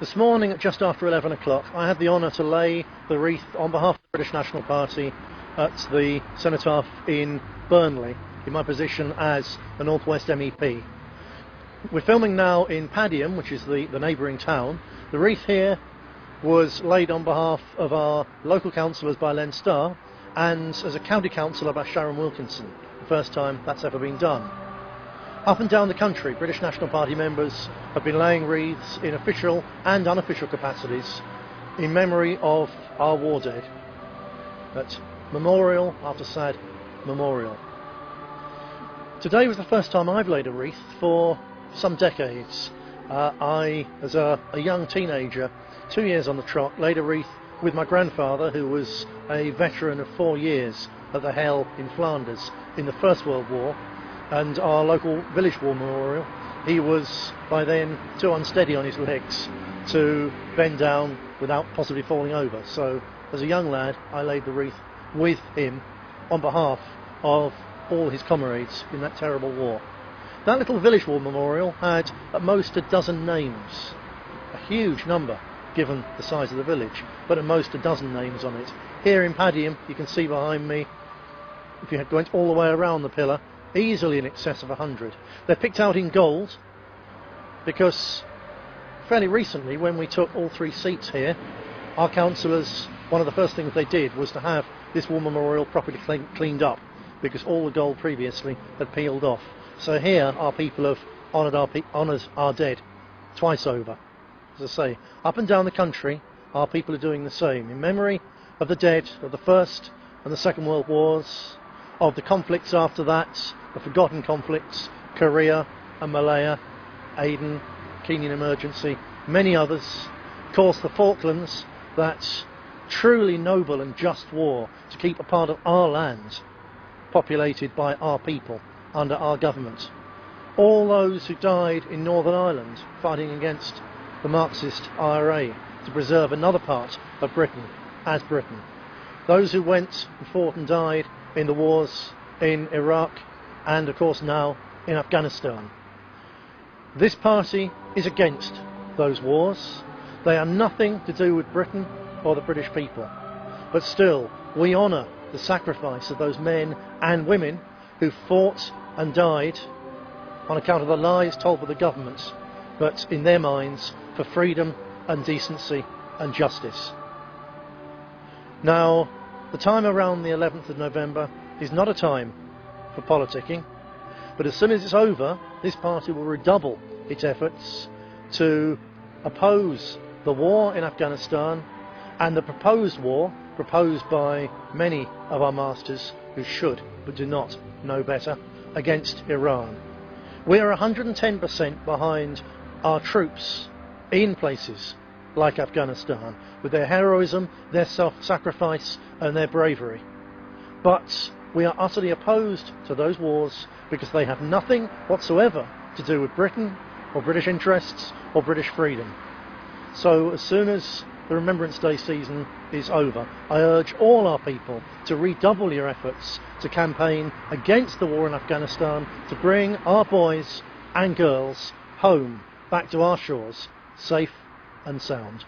This morning at just after 11 o'clock I had the honour to lay the wreath on behalf of the British National Party at the cenotaph in Burnley in my position as a North West MEP. We're filming now in Padiham, which is the neighbouring town. The wreath here was laid on behalf of our local councillors by Len Starr and as a county councillor by Sharon Wilkinson, the first time that's ever been done. Up and down the country, British National Party members have been laying wreaths in official and unofficial capacities in memory of our war dead. At memorial after sad memorial. Today was the first time I've laid a wreath for some decades. I, as a young teenager, 2 years on the trot, laid a wreath with my grandfather, who was a veteran of 4 years at the Hell in Flanders in the First World War, and our local village war memorial. He was by then too unsteady on his legs to bend down without possibly falling over. So as a young lad I laid the wreath with him on behalf of all his comrades in that terrible war. That little village war memorial had at most a dozen names, a huge number given the size of the village, but at most a dozen names on it. Here in Padiham, you can see behind me, if you went all the way around the pillar, easily in excess of 100. They're picked out in gold because fairly recently, when we took all 3 seats here, our councillors, one of the first things they did was to have this war memorial properly cleaned up, because all the gold previously had peeled off. So here our people have honoured our dead twice over. As I say, up and down the country our people are doing the same in memory of the dead of the First and the Second World Wars, of the conflicts after that, the forgotten conflicts, Korea and Malaya, Aden, Kenyan emergency, many others. Of course the Falklands, that truly noble and just war to keep a part of our land populated by our people under our government. All those who died in Northern Ireland fighting against the Marxist IRA to preserve another part of Britain as Britain. Those who went and fought and died in the wars in Iraq and of course now in Afghanistan. This party is against those wars. They are nothing to do with Britain or the British people. But still, we honour the sacrifice of those men and women who fought and died on account of the lies told by the government, but in their minds for freedom and decency and justice. Now, the time around the 11th of November is not a time for politicking, but as soon as it's over, this party will redouble its efforts to oppose the war in Afghanistan and the proposed war proposed by many of our masters who should but do not know better against Iran. We are 110% behind our troops in places like Afghanistan with their heroism, their self-sacrifice and their bravery. But we are utterly opposed to those wars because they have nothing whatsoever to do with Britain or British interests or British freedom. So as soon as the Remembrance Day season is over, I urge all our people to redouble your efforts to campaign against the war in Afghanistan, to bring our boys and girls home, back to our shores, safe and sound.